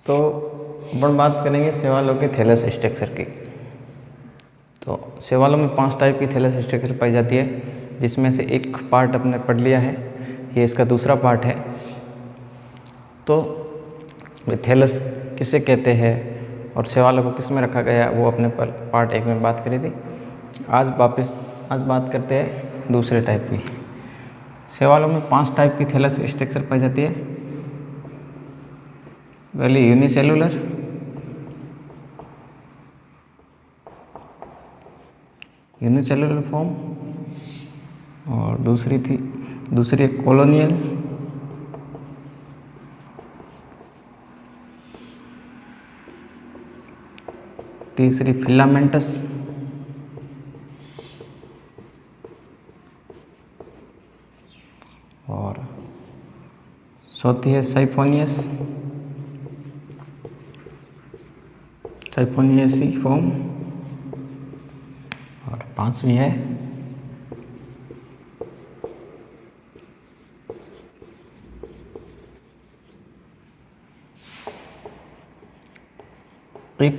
तो अपन बात करेंगे शैवालों के थैलस स्ट्रक्चर की। तो शैवालों में 5 टाइप की थैलस स्ट्रक्चर पाई जाती है, जिसमें से एक पार्ट अपने पढ़ लिया है, ये इसका दूसरा पार्ट है। तो थैलस किसे कहते हैं और शैवालों को किस में रखा गया है, वो अपने पार्ट 1 में बात करी थी। आज बात करते हैं दूसरे टाइप की। शैवालों में 5 टाइप की थैलस स्ट्रक्चर पाई जाती है। पहली यूनिसेलुलर फॉर्म, और दूसरी कॉलोनियल, तीसरी फिलामेंटस, और चौथी है साइफोनियसी फॉर्म, और 5वीं है एक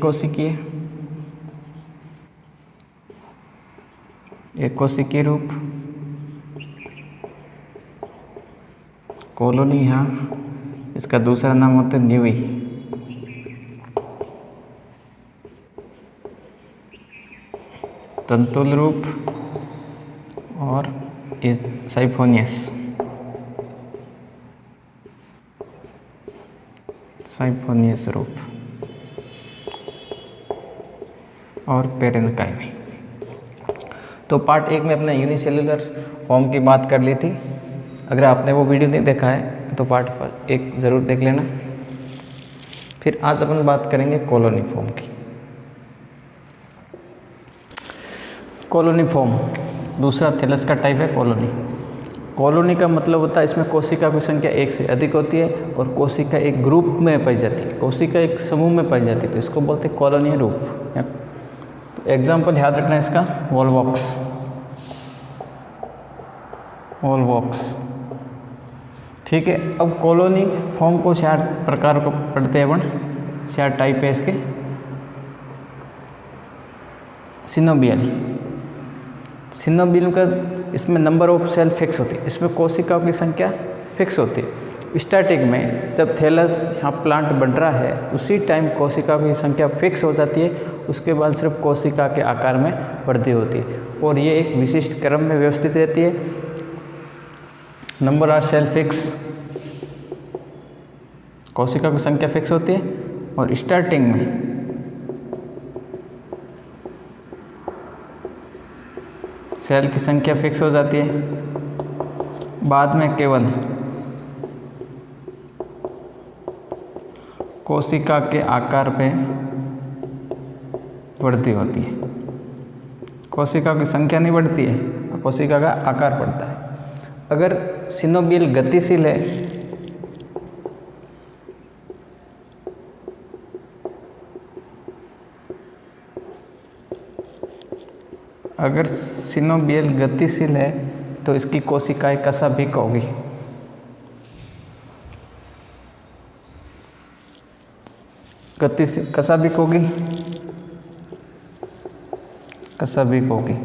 कोशिकीय रूप, कॉलोनी है, इसका दूसरा नाम होता है न्यूई। तंतुल रूप और साइफोनियस रूप और पेरेन्काइमी। तो पार्ट 1 में अपने यूनिसेलुलर फॉर्म की बात कर ली थी। अगर आपने वो वीडियो नहीं देखा है तो पार्ट 1 ज़रूर देख लेना। फिर आज अपन बात करेंगे कॉलोनी फॉर्म की। कॉलोनी फॉर्म दूसरा थैलस का टाइप है कॉलोनी। कॉलोनी का मतलब होता है इसमें कोशिका की संख्या 1 से अधिक होती है और कोशिका एक ग्रुप में पाई जाती है, कोशिका एक समूह में पाई जाती है, तो इसको बोलते हैं कॉलोनी रूप। तो एग्जाम्पल याद रखना इसका, वॉलवॉक्स। ठीक है। अब कॉलोनी फॉर्म को 4 प्रकार को पढ़ते हैं अपन, 4 टाइप है इसके। सिनोबियल का इसमें नंबर ऑफ सेल फिक्स होती है, इसमें कोशिकाओं की संख्या फिक्स होती है। स्टार्टिंग में जब थैलस यहाँ प्लांट बन रहा है उसी टाइम कोशिकाओं की संख्या फिक्स हो जाती है, उसके बाद सिर्फ कोशिका के आकार में वृद्धि होती है और ये एक विशिष्ट क्रम में व्यवस्थित रहती है। नंबर ऑफ सेल फिक्स, कोशिका की संख्या फिक्स होती है और स्टार्टिंग में सेल की संख्या फिक्स हो जाती है, बाद में केवल कोशिका के आकार पे वृद्धि होती है। कोशिका की संख्या नहीं बढ़ती है, कोशिका का आकार बढ़ता है। अगर सिनोबियल गतिशील है तो इसकी कोशिकाएं कशाभिक होगी। कशाभिक होगी।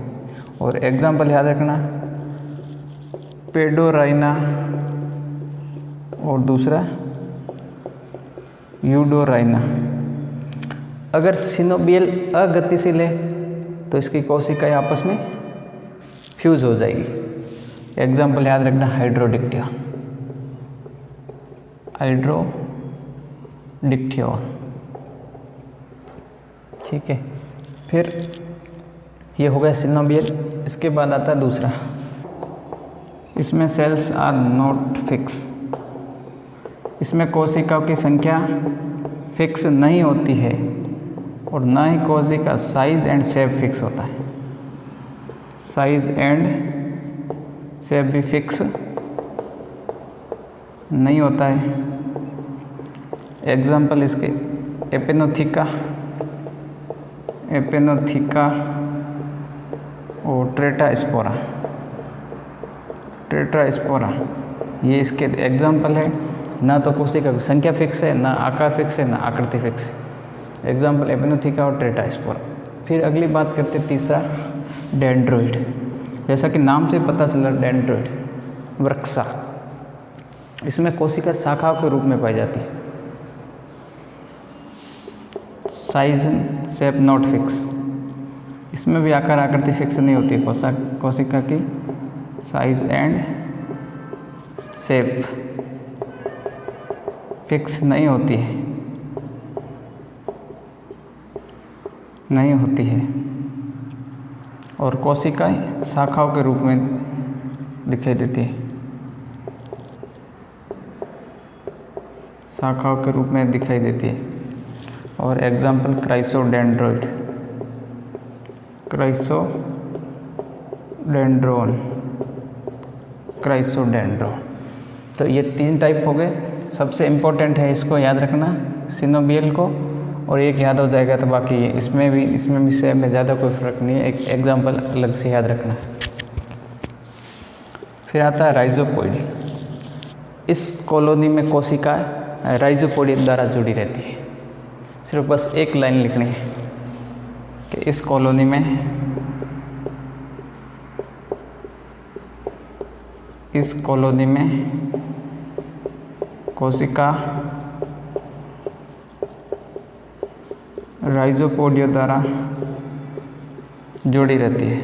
और एग्जाम्पल याद रखना, पेडोराइना और दूसरा यूडोराइना। अगर सिनोबियल अगतिशील है तो इसकी कोशिकाएं आपस में फ्यूज हो जाएगी। एग्जाम्पल याद रखना, हाइड्रोडिक्टियन। ठीक है। फिर ये हो गया सिनोबियल। इसके बाद आता है दूसरा, इसमें सेल्स आर नॉट फिक्स। इसमें कोशिकाओं की संख्या फिक्स नहीं होती है और ना ही कोशिका साइज एंड शेप फिक्स होता है। साइज एंड शेप भी फिक्स नहीं होता है। एग्जाम्पल इसके एपिनोथिका और टेट्रास्पोरा, ये इसके एग्जाम्पल है। ना तो कोशिका की संख्या फिक्स है, ना आकार फिक्स है, ना आकृति फिक्स है। एग्जाम्पल एपिनोथिका और टेट्रास्पोरा। फिर अगली बात करते हैं तीसरा, डेंड्रोइड। जैसा कि नाम से पता चला डेंड्रोइड, वृक्षा। इसमें कोशिका शाखाओं के रूप में पाई जाती है। Size and shape not fix. इसमें भी आकार आकृति फिक्स नहीं होती। कोशिका की साइज एंड शेप फिक्स नहीं होती है, नहीं होती है। और कोशिकाएं शाखाओं के रूप में दिखाई देती है, शाखाओं के रूप में दिखाई देती है। और एग्जाम्पल क्राइसोडेंड्रोइड, क्राइसोडेंड्रोन, क्राइसोडेंड्रोन। तो ये 3 टाइप हो गए। सबसे इम्पोर्टेंट है, इसको याद रखना, सिनोबियल को, और एक याद हो जाएगा तो बाकी है। इसमें भी सेम में ज़्यादा कोई फ़र्क नहीं है, एक एग्जाम्पल अलग से याद रखना। फिर आता है राइजोपोइड। इस कॉलोनी में कोशिका राइजोपोडियम द्वारा जुड़ी रहती है। सिर्फ बस एक लाइन लिखनी है कि इस कॉलोनी में कोशिका राइजोपोडियम द्वारा जुड़ी रहती है,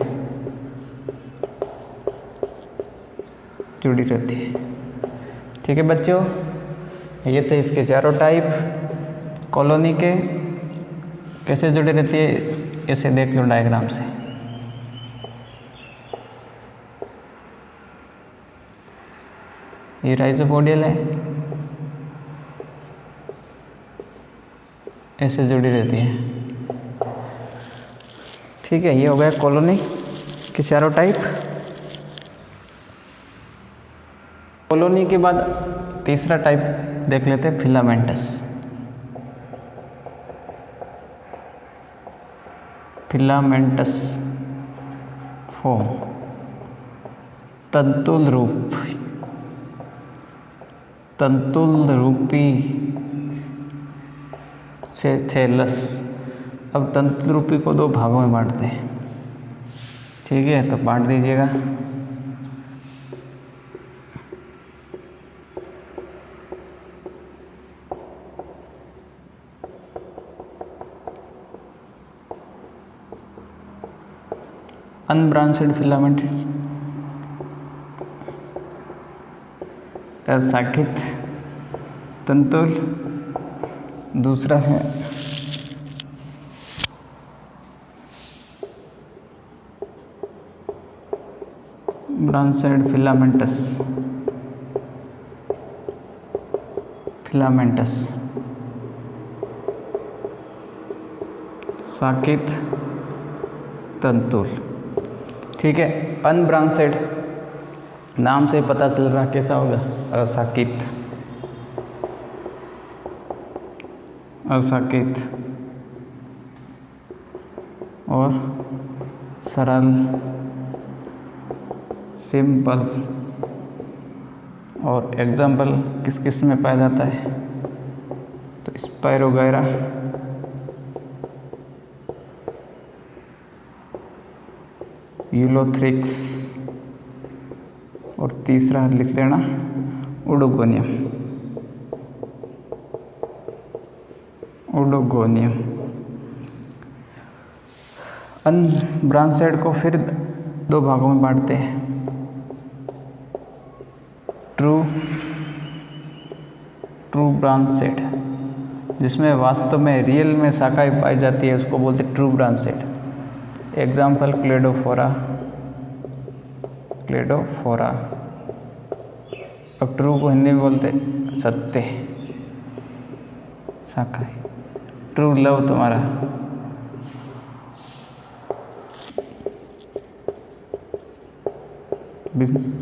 ठीक है बच्चों। ये थे इसके चारों टाइप। कॉलोनी के कैसे जुड़ी रहती है, इसे देख लो डायग्राम से। ये राइजोपोडियल है, ऐसे जुड़ी रहती है, ठीक है। ये हो गया कॉलोनी के चारों टाइप। कॉलोनी के बाद तीसरा टाइप देख लेते हैं, फिलामेंटस। फिलामेंटस फॉर्म, तंतुल रूपी से थैलस। अब तंतुल रूपी को 2 भागों में बांटते हैं, ठीक है, तो बांट दीजिएगा। अनब्रांचेड फिलामेंट, अशाखित तंतुल। दूसरा है ब्रांचेड फिलामेंटस, शाखित तंतुल, ठीक है। अनब्रांचेड नाम से पता चल रहा कैसा होगा, अशाखित, और सरल, सिंपल। और एग्जाम्पल किस किस में पाया जाता है, तो स्पायरोगायरा, यूलोथ्रिक्स, और तीसरा लिख लेना ओडोगोनियम। अनब्रांचेड को फिर 2 भागों में बांटते हैं, ट्रू ब्रांचेड, जिसमें वास्तव में रियल में शाखाएं पाई जाती है, उसको बोलते हैं ट्रू ब्रांचेड। Example Cladophora. अब ट्रू को हिंदी में बोलते सत्य शाखाएं, ट्रू लव तुम्हारा।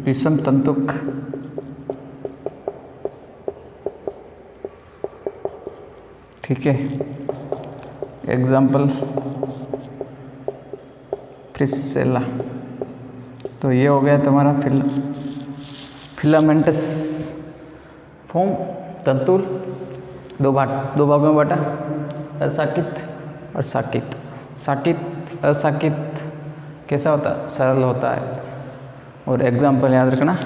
विषम तंतुक, ठीक है। Example Frisella. तो ये हो गया तुम्हारा फिलामेंटस फॉर्म। तंतुल दो भागों में बांटा, असाकित और साकित। साकित असाकित कैसा होता है? सरल होता है। और एग्जाम्पल याद रखना,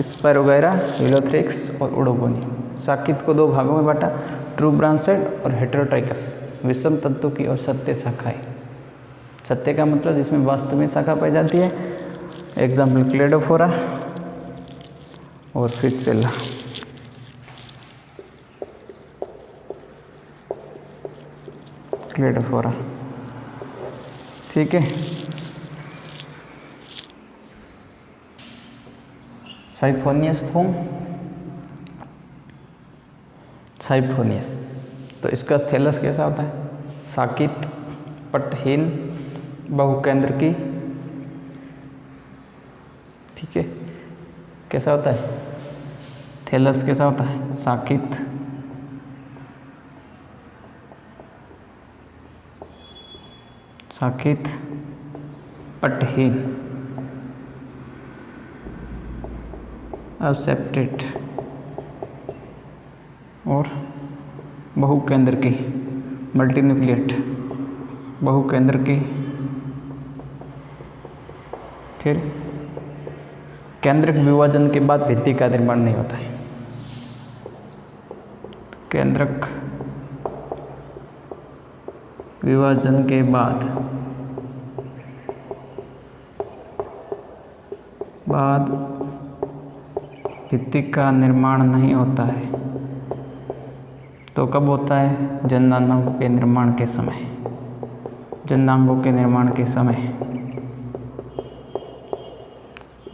स्पायरोगायरा, यूलोथ्रिक्स और उडोगोनी। साकित को दो भागों में बांटा, ट्रू ब्रांचेड और हेटेरोट्राइकस, विषम तंतु की और सत्य शाखाएं। सत्य का मतलब जिसमें वास्तव में शाखा पाई जाती है, एग्जाम्पल क्लेडोफोरा और फिशेला। क्लेडोफोरा, ठीक है। साइफोनियस फॉर्म, साइफोनियस, तो इसका थैलस कैसा होता है? साकित, पटहीन, बहुकेंद्र की, ठीक है। कैसा होता है थैलस? कैसा होता है? साकित, साकित, पटहीन, अबसेप्टेड और बहुकेंद्र की, मल्टीन्यूक्लिएट, बहुकेंद्र की। फिर केंद्रक विभाजन के बाद भित्ति का निर्माण नहीं होता है। केंद्रक विभाजन के बाद भित्ति का निर्माण नहीं होता है। तो कब होता है? जननांगों के निर्माण के समय। जननांगों के निर्माण के समय,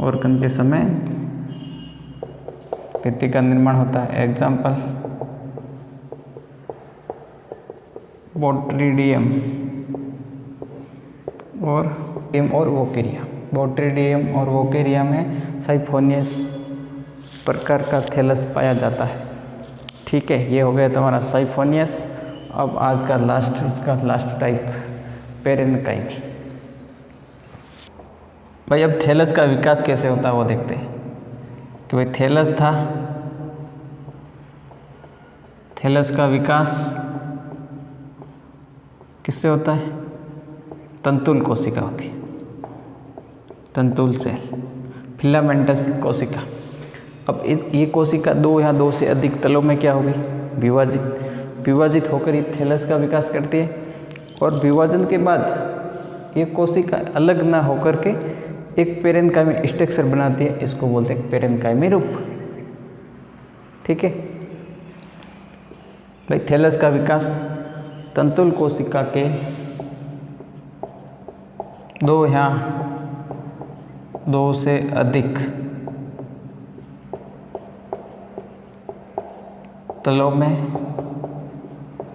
ऑर्गन के समय भित्ति का निर्माण होता है। एग्जाम्पल बोट्रिडियम और वोकेरिया। बोट्रिडियम और वोकेरिया में साइफोनियस प्रकार का थैलस पाया जाता है, ठीक है। ये हो गया तुम्हारा साइफोनियस। अब आज का इसका लास्ट टाइप पेरेन्काइमी। भाई अब थैलस का विकास कैसे होता है वो देखते हैं कि भाई थैलस था, थैलस का विकास किससे होता है? तंतुल कोशिका होती है, तंतुल सेल, फिलामेंटस कोशिका। अब ये कोशिका दो या दो से अधिक तलों में क्या होगी? विभाजित होकर ये थैलस का विकास करती है। और विभाजन के बाद ये कोशिका अलग ना होकर के एक पेरेन्काइमी स्ट्रक्चर बनाती है, इसको बोलते हैं पेरेन्काइमी रूप, ठीक है भाई। थैलस का विकास तंतुल कोशिका के दो या दो से अधिक तलों में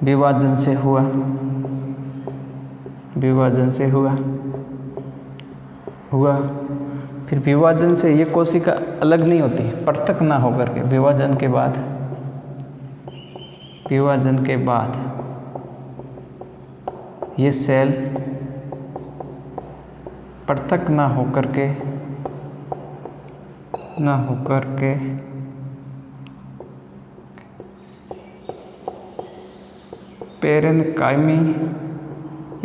विभाजन से हुआ। फिर विभाजन से ये कोशिका अलग नहीं होती, पृथक ना होकर के विभाजन के बाद ये सेल पृथक ना होकर के पेरेन्काइमी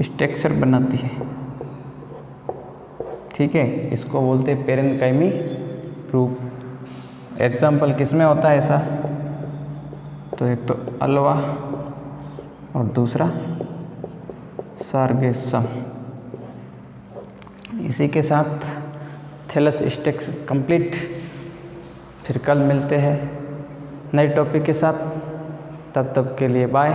स्ट्रक्चर बनाती है, ठीक है। इसको बोलते हैं पेरेन्काइमी रूप। एग्जाम्पल किस में होता है ऐसा? तो एक तो अल्वा और दूसरा सार्गेसम। इसी के साथ थैलस स्ट्रक्चर कंप्लीट। फिर कल मिलते हैं नए टॉपिक के साथ, तब तक के लिए बाय।